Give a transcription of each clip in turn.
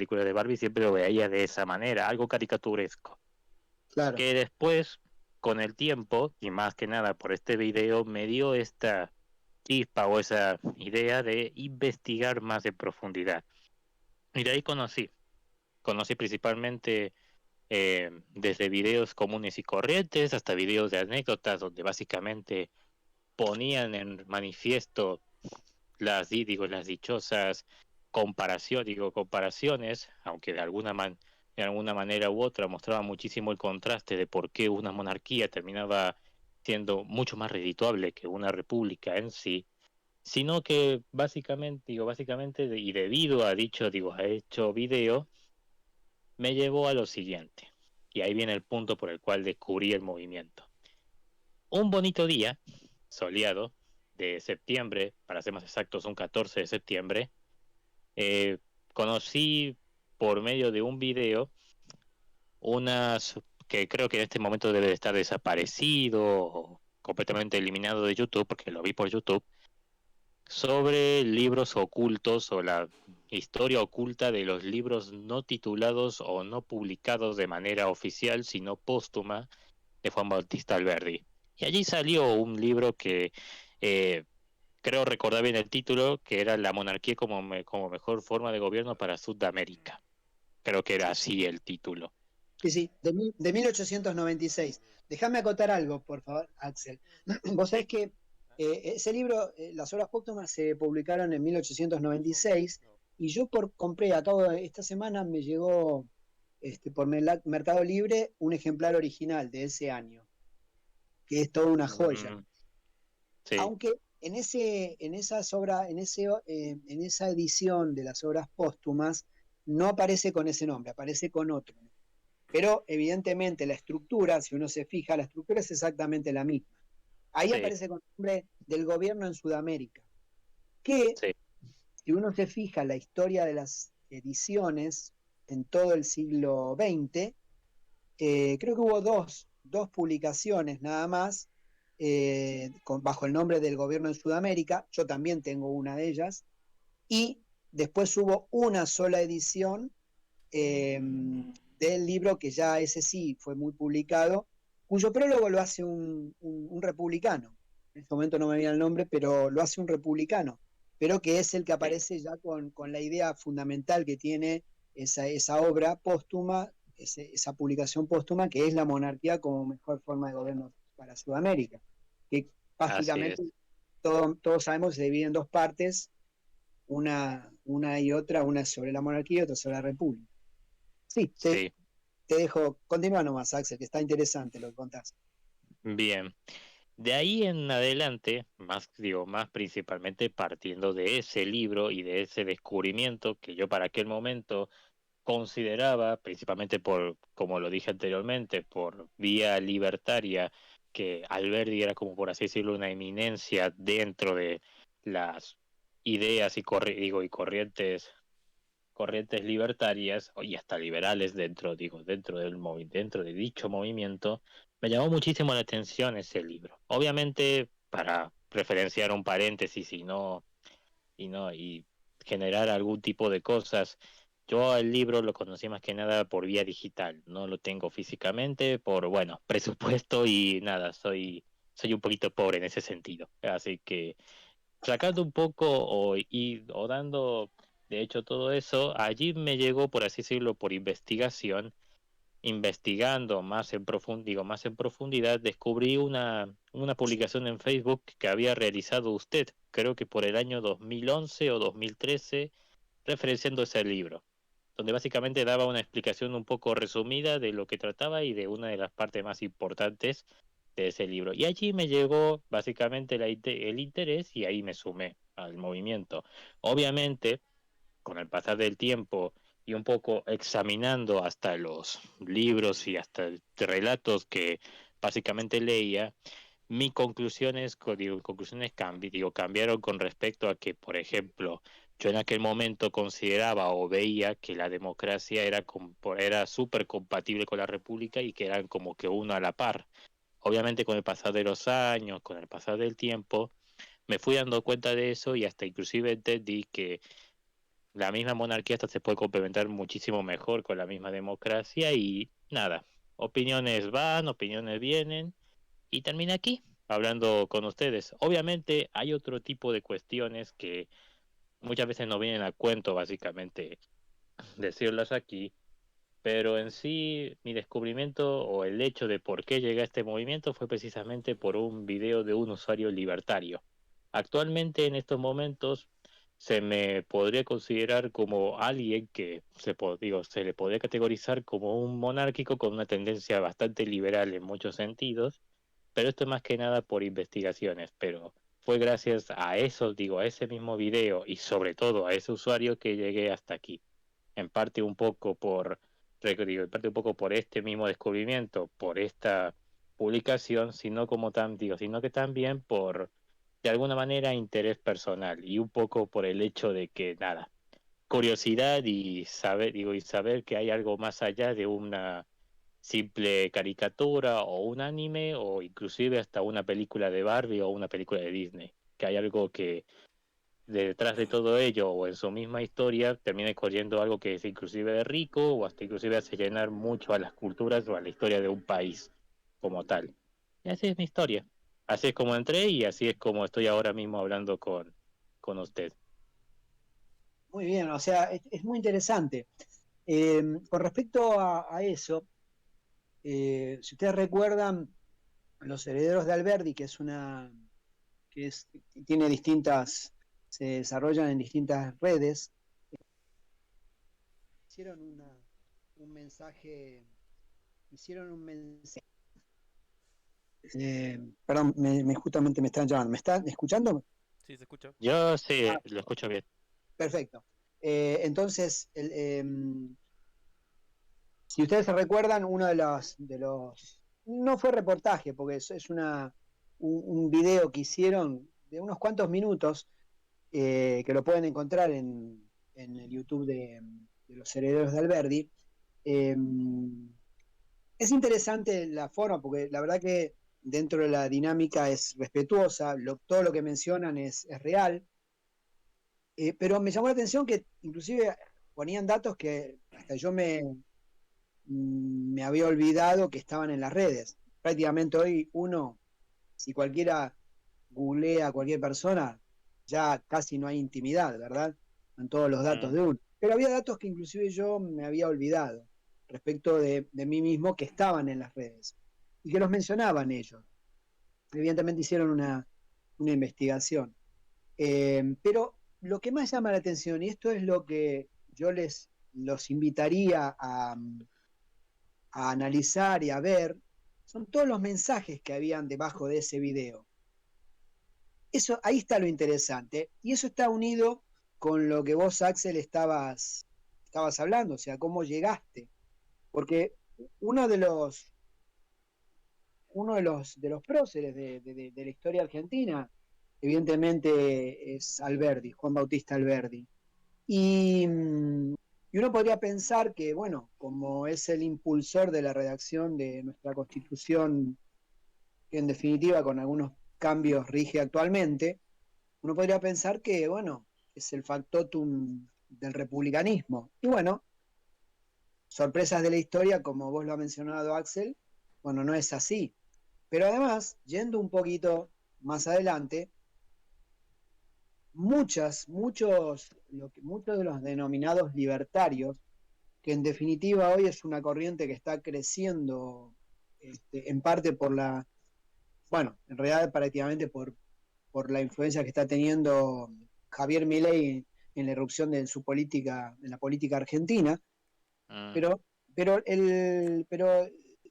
películas de Barbie siempre lo veía de esa manera, algo caricaturesco. Claro. Que después, con el tiempo, y más que nada por este video, me dio esta chispa o esa idea de investigar más de profundidad. Y de ahí conocí principalmente desde videos comunes y corrientes hasta videos de anécdotas donde básicamente ponían en manifiesto las dichosas comparaciones, aunque de alguna manera u otra mostraba muchísimo el contraste de por qué una monarquía terminaba siendo mucho más redituable que una república en sí, sino que básicamente y debido a a hecho video, me llevó a lo siguiente, y ahí viene el punto por el cual descubrí el movimiento. Un bonito día, soleado, de septiembre, para ser más exactos, un 14 de septiembre, eh, conocí por medio de un video unas que creo que en este momento debe de estar desaparecido o completamente eliminado de YouTube, porque lo vi por YouTube, sobre libros ocultos o la historia oculta de los libros no titulados o no publicados de manera oficial, sino póstuma, de Juan Bautista Alberdi. Y allí salió un libro que eh, creo recordar bien el título, que era La monarquía como mejor forma de gobierno para Sudamérica. Creo que era así el título. Sí, sí, de 1896. Déjame acotar algo, por favor, Axel. Vos sabés que ese libro, las obras póstumas se publicaron en 1896 y yo compré, acabo de, esta semana me llegó por Mercado Libre un ejemplar original de ese año, que es toda una joya. Mm, sí, Aunque en esa edición de las obras póstumas no aparece con ese nombre, aparece con otro. Pero evidentemente la estructura, si uno se fija, la estructura es exactamente la misma. Ahí sí, aparece con el nombre del gobierno en Sudamérica, que sí, si uno se fija la historia de las ediciones en todo el siglo XX, creo que hubo dos publicaciones nada más bajo el nombre del gobierno en Sudamérica, yo también tengo una de ellas, y después hubo una sola edición del libro que ya ese sí fue muy publicado, cuyo prólogo lo hace un republicano. En este momento no me viene el nombre, pero lo hace un republicano, pero que es el que sí. aparece ya con la idea fundamental que tiene esa obra póstuma, esa publicación póstuma, que es la monarquía como mejor forma de gobierno para Sudamérica, que Así es. básicamente todos sabemos se divide en dos partes, una y otra, una sobre la monarquía y otra sobre la república. Sí, Sí, te dejo, continúa nomás, Axel, que está interesante lo que contás. bien. De ahí en adelante, más principalmente partiendo de ese libro y de ese descubrimiento que yo para aquel momento consideraba, principalmente por, como lo dije anteriormente, por vía libertaria, que Alberti era como por así decirlo una eminencia dentro de las ideas y corrientes libertarias y hasta liberales dentro de dicho movimiento, me llamó muchísimo la atención ese libro. Obviamente, para referenciar un paréntesis y generar algún tipo de cosas. Yo el libro lo conocí más que nada por vía digital, no lo tengo físicamente por, bueno, presupuesto y nada, soy un poquito pobre en ese sentido. Así que sacando un poco o dando, de hecho, todo eso, allí me llegó, por así decirlo, por investigación, investigando más en profundidad, descubrí una publicación en Facebook que había realizado usted, creo que por el año 2011 o 2013, referenciando ese libro, donde básicamente daba una explicación un poco resumida de lo que trataba y de una de las partes más importantes de ese libro. Y allí me llegó básicamente el interés y ahí me sumé al movimiento. Obviamente, con el pasar del tiempo y un poco examinando hasta los libros y hasta relatos que básicamente leía, mis conclusiones, cambiaron con respecto a que, por ejemplo, yo en aquel momento consideraba o veía que la democracia era súper compatible con la república y que eran como que uno a la par. Obviamente con el pasar de los años, con el pasar del tiempo, me fui dando cuenta de eso y hasta inclusive entendí que la misma monarquía hasta se puede complementar muchísimo mejor con la misma democracia y nada, opiniones van, opiniones vienen y termina aquí hablando con ustedes. Obviamente hay otro tipo de cuestiones que muchas veces no vienen a cuento, básicamente decirlas aquí, pero en sí mi descubrimiento o el hecho de por qué llegué a este movimiento fue precisamente por un video de un usuario libertario. Actualmente en estos momentos se me podría considerar como alguien que digo, se le podría categorizar como un monárquico con una tendencia bastante liberal en muchos sentidos, pero esto es más que nada por investigaciones, pero fue gracias a eso, digo, a ese mismo video y sobre todo a ese usuario que llegué hasta aquí. En parte un poco digo, en parte un poco por este mismo descubrimiento, por esta publicación, sino que también por, de alguna manera, interés personal y un poco por el hecho de que, nada, curiosidad y saber, digo, y saber que hay algo más allá de una simple caricatura o un anime o inclusive hasta una película de Barbie o una película de Disney, que hay algo que detrás de todo ello o en su misma historia termina corriendo algo que es inclusive de rico o hasta inclusive hace llenar mucho a las culturas o a la historia de un país como tal. Y así es mi historia. Así es como entré y así es como estoy ahora mismo hablando con usted. Muy bien, o sea, es muy interesante. Con respecto a eso, si ustedes recuerdan, Los Herederos de Alberdi, que es, tiene distintas, se desarrollan en distintas redes, hicieron un mensaje, hicieron un mensaje, perdón, justamente me están llamando, ¿me están escuchando? Sí, se escucha. Yo sí, Ah, lo escucho bien. perfecto. Entonces, si ustedes se recuerdan, uno no fue reportaje, porque es un video que hicieron de unos cuantos minutos, que lo pueden encontrar en el YouTube de Los Herederos de Alberdi. Eh, es interesante la forma, porque la verdad que dentro de la dinámica es respetuosa, todo lo que mencionan es real, pero me llamó la atención que inclusive ponían datos que hasta yo me había olvidado que estaban en las redes. Prácticamente hoy si cualquiera googlea a cualquier persona, ya casi no hay intimidad, ¿verdad? En todos los datos Mm, de uno. Pero había datos que inclusive yo me había olvidado respecto de mí mismo que estaban en las redes y que los mencionaban ellos. Evidentemente hicieron una investigación. Pero lo que más llama la atención, y esto es lo que yo los invitaría a analizar y a ver, son todos los mensajes que habían debajo de ese video. Eso, ahí está lo interesante. Y eso está unido con lo que vos, Axel, estabas hablando, o sea, cómo llegaste. Porque uno de los, uno de los próceres de la historia argentina, evidentemente, es Alberdi, Juan Bautista Alberdi. Y, y uno podría pensar que, bueno, como es el impulsor de la redacción de nuestra Constitución, que en definitiva con algunos cambios rige actualmente, uno podría pensar que, bueno, es el factotum del republicanismo. Y bueno, sorpresas de la historia, como vos lo has mencionado, Axel, bueno, no es así. Pero además, yendo un poquito más adelante, muchos de los denominados libertarios, que en definitiva hoy es una corriente que está creciendo, en parte bueno, en realidad prácticamente por la influencia que está teniendo Javier Milei en la irrupción de su política, en la política argentina, mm, pero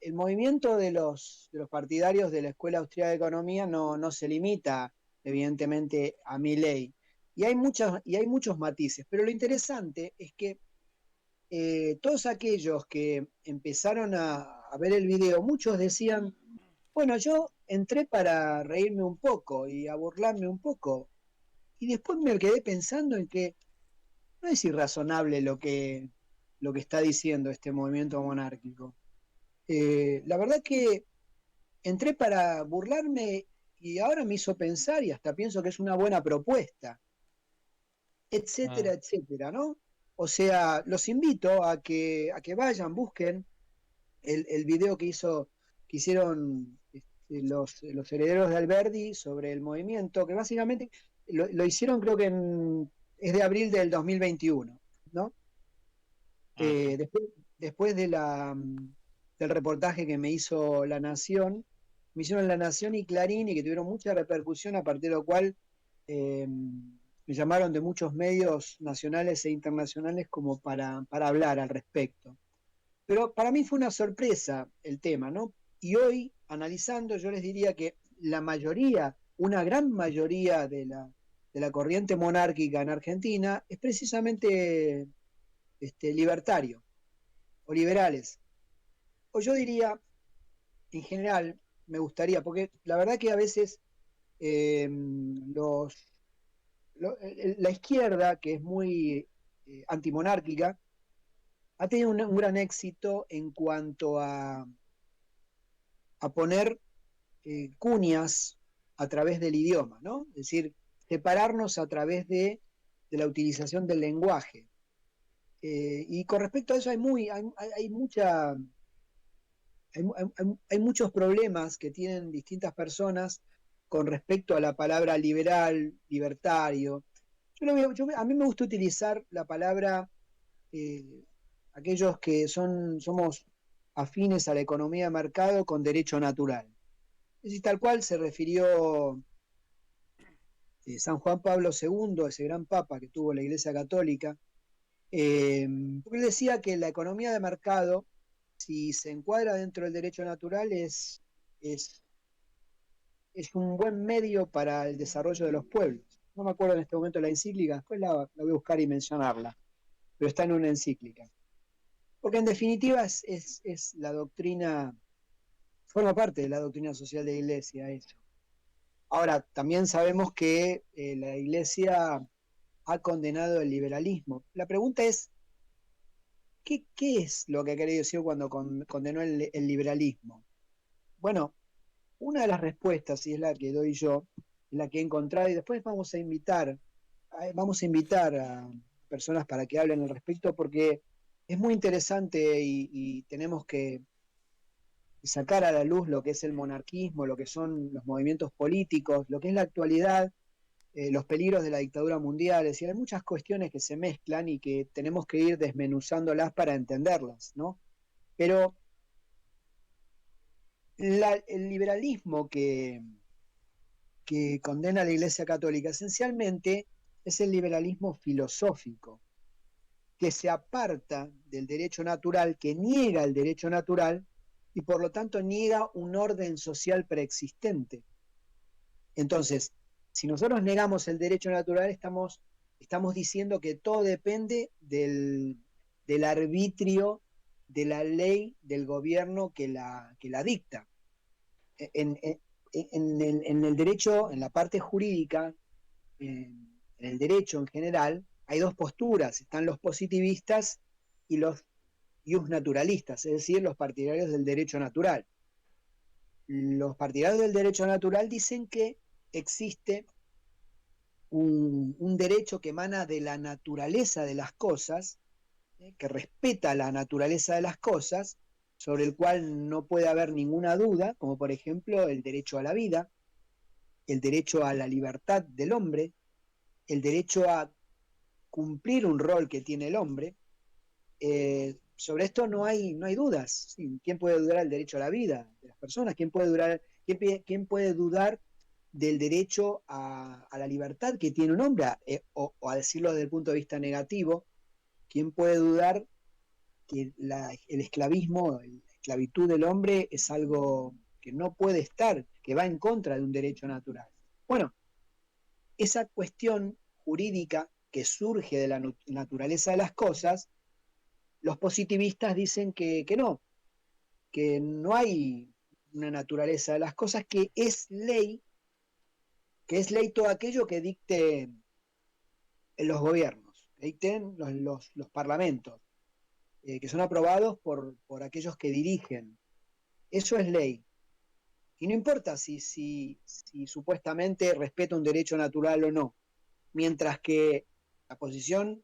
el movimiento de los partidarios de la Escuela Austríaca de Economía no se limita, evidentemente, a Milei. Y hay muchos matices, pero lo interesante es que todos aquellos que empezaron a ver el video, muchos decían, bueno, yo entré para reírme un poco y a burlarme un poco, y después me quedé pensando en que no es irrazonable lo que está diciendo este movimiento monárquico. La verdad que entré para burlarme y ahora me hizo pensar y hasta pienso que es una buena propuesta. etcétera, Mm, etcétera, ¿no? O sea, los invito a que vayan, busquen el video que hicieron los herederos de Alberdi sobre el movimiento, que básicamente lo hicieron creo que es de abril del 2021, ¿no? mm, Después, después del reportaje que me hizo La Nación, me hicieron La Nación y Clarín y que tuvieron mucha repercusión, a partir de lo cual me llamaron de muchos medios nacionales e internacionales como para hablar al respecto. Pero para mí fue una sorpresa el tema, ¿no? Y hoy, analizando, yo les diría que la mayoría, una gran mayoría de la corriente monárquica en Argentina es precisamente libertario o liberales. O yo diría, en general, me gustaría, porque la verdad que a veces eh, los, la izquierda, que es muy antimonárquica, ha tenido un gran éxito en cuanto a poner cuñas a través del idioma, ¿no? Es decir, separarnos a través de la utilización del lenguaje. Y con respecto a eso hay mucha, hay muchos problemas que tienen distintas personas con respecto a la palabra liberal, libertario. A mí me gusta utilizar la palabra, eh, aquellos que somos afines a la economía de mercado con derecho natural. Es decir, tal cual se refirió San Juan Pablo II, ese gran papa que tuvo la Iglesia Católica, porque él decía que la economía de mercado, si se encuadra dentro del derecho natural, es, es un buen medio para el desarrollo de los pueblos. No me acuerdo en este momento la encíclica, después la voy a buscar y mencionarla, pero está en una encíclica. Porque en definitiva es la doctrina, forma parte de la doctrina social de la Iglesia eso. Ahora, también sabemos que la Iglesia ha condenado el liberalismo. La pregunta es, ¿qué es lo que ha querido decir cuando condenó el liberalismo? Bueno, una de las respuestas, y es la que doy yo, es la que he encontrado, y después vamos a invitar a personas para que hablen al respecto, porque es muy interesante y tenemos que sacar a la luz lo que es el monarquismo, lo que son los movimientos políticos, lo que es la actualidad, los peligros de la dictadura mundial. Es decir, hay muchas cuestiones que se mezclan y que tenemos que ir desmenuzándolas para entenderlas, ¿no? Pero el liberalismo que condena a la Iglesia Católica esencialmente es el liberalismo filosófico, que se aparta del derecho natural, que niega el derecho natural y por lo tanto niega un orden social preexistente. Entonces, si nosotros negamos el derecho natural, estamos diciendo que todo depende del arbitrio de la ley del gobierno que la dicta. En, en, en el derecho, en la parte jurídica, en el derecho en general, hay dos posturas. Están los positivistas y los naturalistas, es decir, los partidarios del derecho natural. Los partidarios del derecho natural dicen que existe un derecho que emana de la naturaleza de las cosas, que respeta la naturaleza de las cosas, sobre el cual no puede haber ninguna duda, como por ejemplo el derecho a la vida, el derecho a la libertad del hombre, el derecho a cumplir un rol que tiene el hombre. Sobre esto no hay dudas. ¿Sí? ¿Quién puede dudar del derecho a la vida de las personas? ¿Quién puede dudar del derecho a la libertad que tiene un hombre? O a decirlo desde el punto de vista negativo, ¿quién puede dudar que el esclavismo, la esclavitud del hombre es algo que no puede estar, que va en contra de un derecho natural? Bueno, esa cuestión jurídica que surge de la naturaleza de las cosas, los positivistas dicen que no hay una naturaleza de las cosas, que es ley todo aquello que dicte en los gobiernos, que dicten los parlamentos, que son aprobados por aquellos que dirigen. Eso es ley. Y no importa si supuestamente respeta un derecho natural o no, mientras que la posición